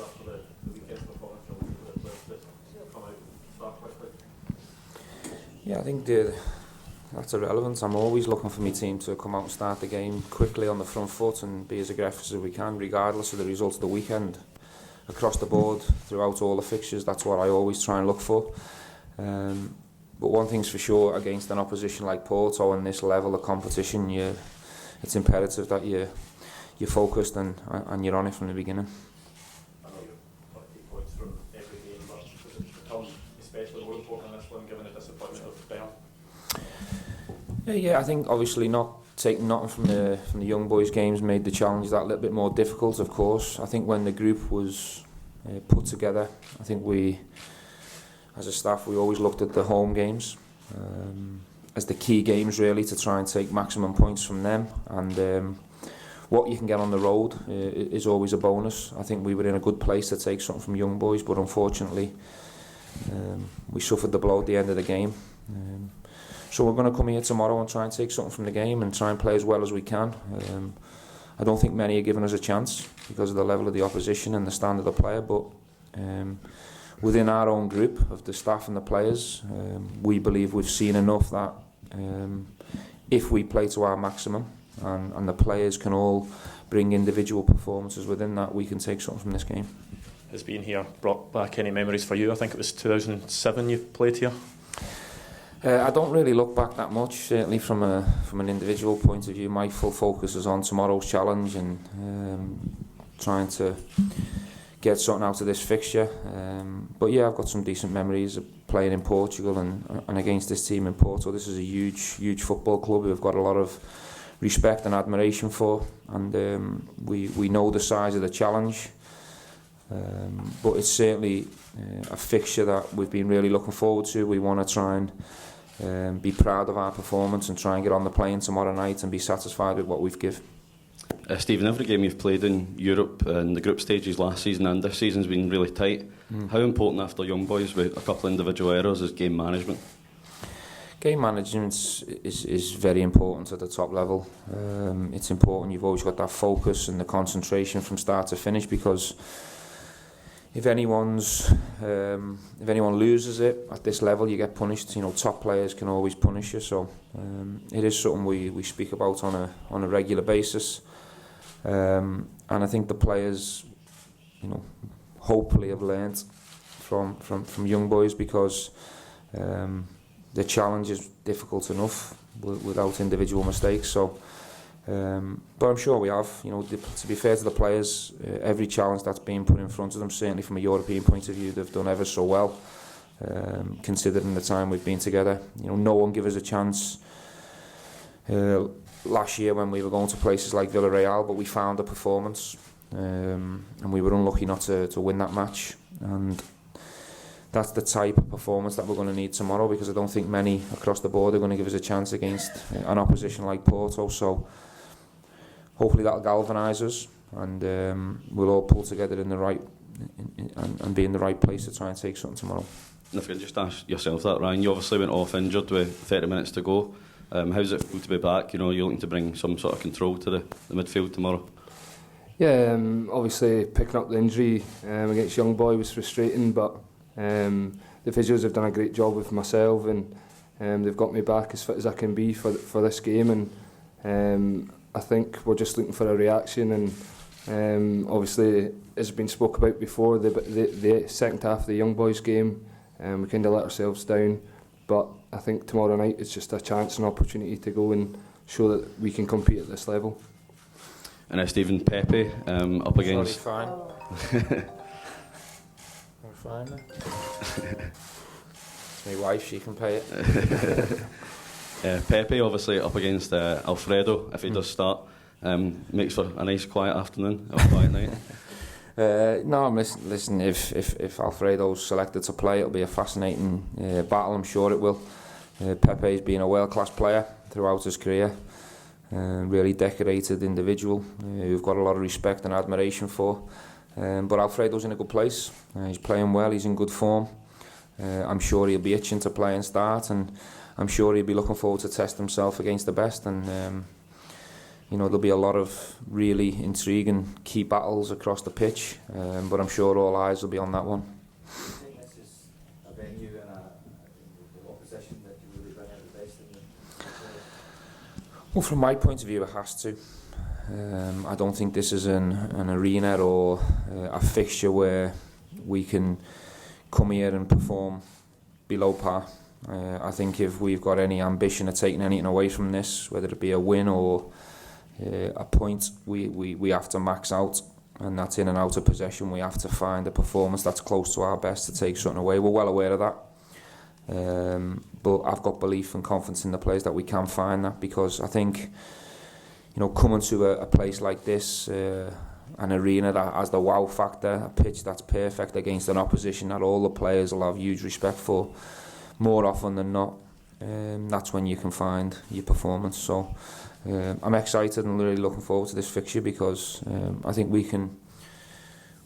after the weekend's performance from the players to come out and start quickly? Yeah, I think that's irrelevant. I'm always looking for my team to come out and start the game quickly on the front foot and be as aggressive as we can, regardless of the results of the weekend. Across the board, throughout all the fixtures, that's what I always try and look for. But one thing's for sure, against an opposition like Porto and this level of competition, it's imperative that you're focused and you're on it from the beginning. I know you've got 8 points from every game, but does it become especially more important in this one, given the disappointment of Bern? Yeah, I think obviously not taking nothing from the young boys' games made the challenge that little bit more difficult. Of course, I think when the group was put together, I think we, as a staff, we always looked at the home games as the key games really, to try and take maximum points from them, and what you can get on the road is always a bonus. I think we were in a good place to take something from young boys, but unfortunately we suffered the blow at the end of the game. So we're going to come here tomorrow and try and take something from the game and try and play as well as we can. I don't think many are giving us a chance because of the level of the opposition and the standard of player, but within our own group of the staff and the players, we believe we've seen enough that if we play to our maximum and the players can all bring individual performances within that, we can take something from this game. Has being here brought back any memories for you? I think it was 2007 you played here. I don't really look back that much, certainly from an individual point of view. My full focus is on tomorrow's challenge and trying to get something out of this fixture. But yeah, I've got some decent memories of playing in Portugal and against this team in Porto. This is a huge football club we've got a lot of respect and admiration for, and we know the size of the challenge. But it's certainly a fixture that we've been really looking forward to. We want to try and be proud of our performance and try and get on the plane tomorrow night and be satisfied with what we've given. Stephen, every game you've played in Europe and the group stages last season and this season's been really tight. How important after young boys with a couple of individual errors is game management? Game management is very important at the top level. It's important you've always got that focus and the concentration from start to finish, because if anyone loses it at this level, you get punished. You know, top players can always punish you, so it is something we speak about on a regular basis. And I think the players, you know, hopefully have learnt from young boys, because the challenge is difficult enough without individual mistakes. So, but I'm sure we have. You know, to be fair to the players, every challenge that's been put in front of them, certainly from a European point of view, they've done ever so well, considering the time we've been together. You know, no one gave us a chance last year when we were going to places like Villarreal, but we found a performance, and we were unlucky not to win that match. And that's the type of performance that we're going to need tomorrow, because I don't think many across the board are going to give us a chance against an opposition like Porto. So hopefully that'll galvanise us, and we'll all pull together in the right and be in the right place to try and take something tomorrow. And if you can just ask yourself that, Ryan, you obviously went off injured with 30 minutes to go. How does it feel to be back? You know, you're looking to bring some sort of control to the midfield tomorrow. Yeah, obviously picking up the injury against Young Boy was frustrating, but the physios have done a great job with myself, and they've got me back as fit as I can be for this game. And I think we're just looking for a reaction, and obviously, as has been spoke about before, the second half of the Young Boys game, we kind of let ourselves down. But I think tomorrow night it's just a chance and opportunity to go and show that we can compete at this level. And Stephen, Pepe up against... Sorry, fine. I'm fine. My wife, she can pay it. Pepe obviously up against Alfredo, if he does start. Makes for a nice quiet afternoon, or quiet night. No, listen. If Alfredo's selected to play, it'll be a fascinating battle. I'm sure it will. Pepe's been a world-class player throughout his career, really decorated individual who've got a lot of respect and admiration for. But Alfredo's in a good place. He's playing well. He's in good form. I'm sure he'll be itching to play and start, and I'm sure he'll be looking forward to test himself against the best. And there'll be a lot of really intriguing key battles across the pitch, but I'm sure all eyes will be on that one. Do you think this is a venue and the opposition that can really bring out the best in the Well, from my point of view, it has to. I don't think this is an arena or a fixture where we can come here and perform below par. I think if we've got any ambition of taking anything away from this, whether it be a win or a point, we have to max out, and that's in and out of possession. We have to find a performance that's close to our best to take something away. We're well aware of that. But I've got belief and confidence in the players that we can find that, because I think, coming to a place like this, an arena that has the wow factor, a pitch that's perfect against an opposition that all the players will have huge respect for, more often than not, that's when you can find your performance. So I'm excited and really looking forward to this fixture, because I think we can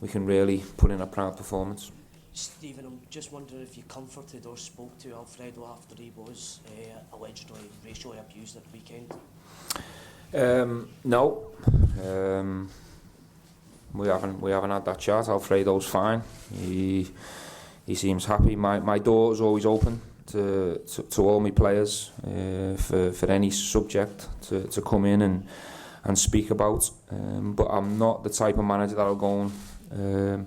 really put in a proud performance. Stephen, I'm just wondering if you comforted or spoke to Alfredo after he was allegedly racially abused at the weekend? No, we haven't had that chat. Alfredo's fine. He seems happy. My door is always open to all my players for any subject to come in and speak about. But I'm not the type of manager that'll go and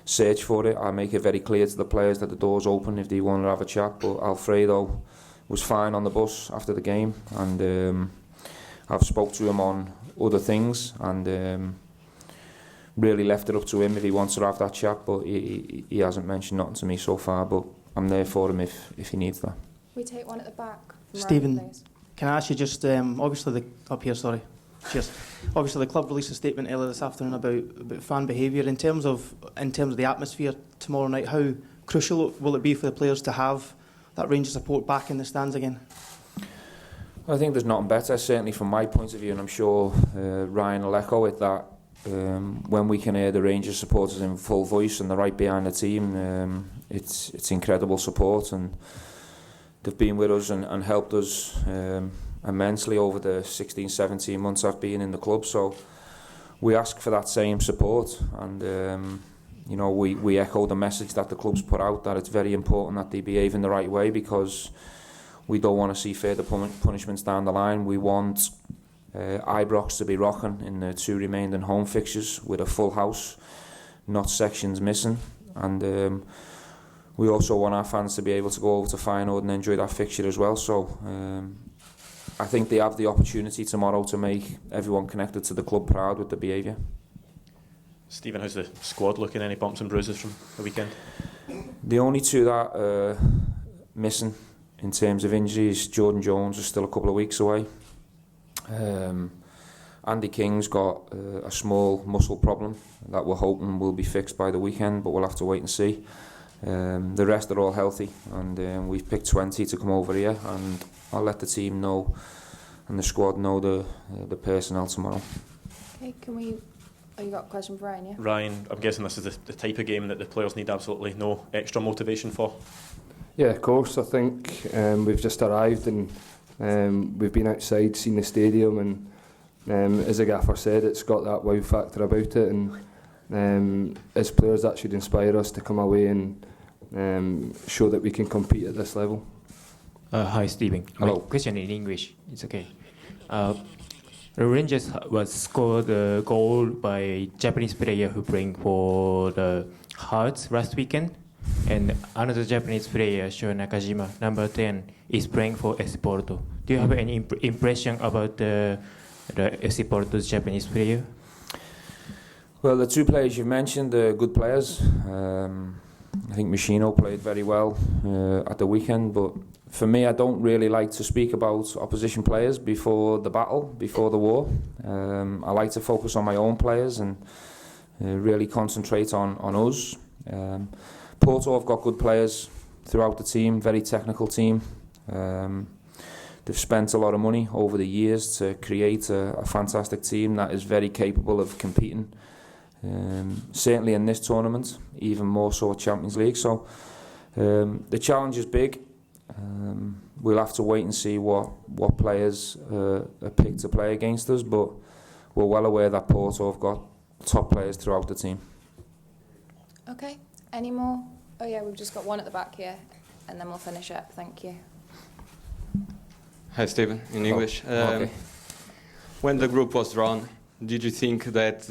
search for it. I make it very clear to the players that the door's open if they want to have a chat. But Alfredo was fine on the bus after the game, and I've spoke to him on other things, and really left it up to him if he wants to have that chat. But he hasn't mentioned nothing to me so far. But I'm there for him if he needs that. We take one at the back. Stephen, can I ask you just obviously Cheers. Obviously, the club released a statement earlier this afternoon about fan behaviour. In terms of the atmosphere tomorrow night, how crucial will it be for the players to have that range of support back in the stands again? I think there's nothing better, certainly from my point of view, and I'm sure Ryan will echo it, that when we can hear the Rangers supporters in full voice and they're right behind the team, it's incredible support, and they've been with us and helped us immensely over the 16-17 months I've been in the club. So we ask for that same support, and we echo the message that the club's put out, that it's very important that they behave in the right way, because we don't want to see further punishments down the line. We want Ibrox to be rocking in the 2 remaining home fixtures with a full house, not sections missing, and we also want our fans to be able to go over to Feyenoord and enjoy that fixture as well. So I think they have the opportunity tomorrow to make everyone connected to the club proud with the behaviour. Stephen, how's the squad looking? Any bumps and bruises from the weekend? The only 2 that are missing in terms of injuries, Jordan Jones is still a couple of weeks away. Andy King's got a small muscle problem that we're hoping will be fixed by the weekend, but we'll have to wait and see. The rest are all healthy, and we've picked 20 to come over here, and I'll let the team know and the squad know the personnel tomorrow. Okay, you got a question for Ryan, yeah? Ryan, I'm guessing this is the type of game that the players need absolutely no extra motivation for. Yeah, of course. I think we've just arrived, and we've been outside, seen the stadium, and as the gaffer said, it's got that wow factor about it, and as players that should inspire us to come away and show that we can compete at this level. Hi, Stephen. Hello. My question in English. It's okay. The Rangers was scored a goal by Japanese player who playing for the Hearts last weekend, and another Japanese player, Sho Nakajima, number 10, is playing for FC Porto. Do you have any impression about the FC Porto's Japanese player? Well, the 2 players you've mentioned are good players. I think Machino played very well at the weekend, but for me, I don't really like to speak about opposition players before the battle, before the war. I like to focus on my own players and really concentrate on us. Porto have got good players throughout the team, very technical team. They've spent a lot of money over the years to create a fantastic team that is very capable of competing, certainly in this tournament, even more so at Champions League. So the challenge is big. We'll have to wait and see what players are picked to play against us, but we're well aware that Porto have got top players throughout the team. Okay, any more? Oh yeah, we've just got one at the back here, and then we'll finish up. Thank you. Hi, Stephen, in English. Okay. When the group was drawn, did you think that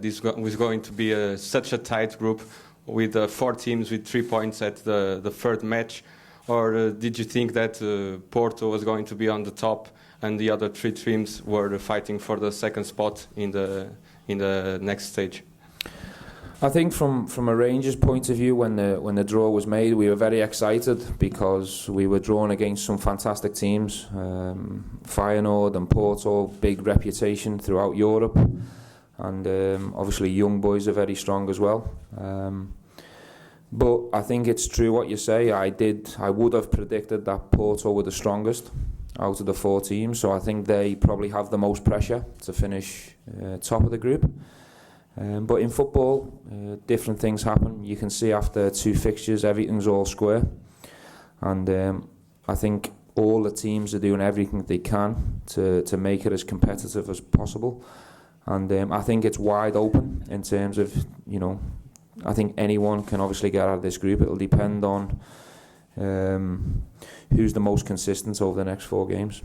this was going to be such a tight group with 4 teams with 3 points at the third match? Or did you think that Porto was going to be on the top and the other 3 teams were fighting for the second spot in the next stage? I think from a Rangers point of view, when the draw was made, we were very excited because we were drawn against some fantastic teams. Feyenoord and Porto, big reputation throughout Europe, and obviously Young Boys are very strong as well. But I think it's true what you say. I would have predicted that Porto were the strongest out of the 4 teams, so I think they probably have the most pressure to finish top of the group. But in football, different things happen. You can see after 2 fixtures, everything's all square. And I think all the teams are doing everything they can to make it as competitive as possible. And I think it's wide open in terms of, I think anyone can obviously get out of this group. It'll depend on who's the most consistent over the next 4 games.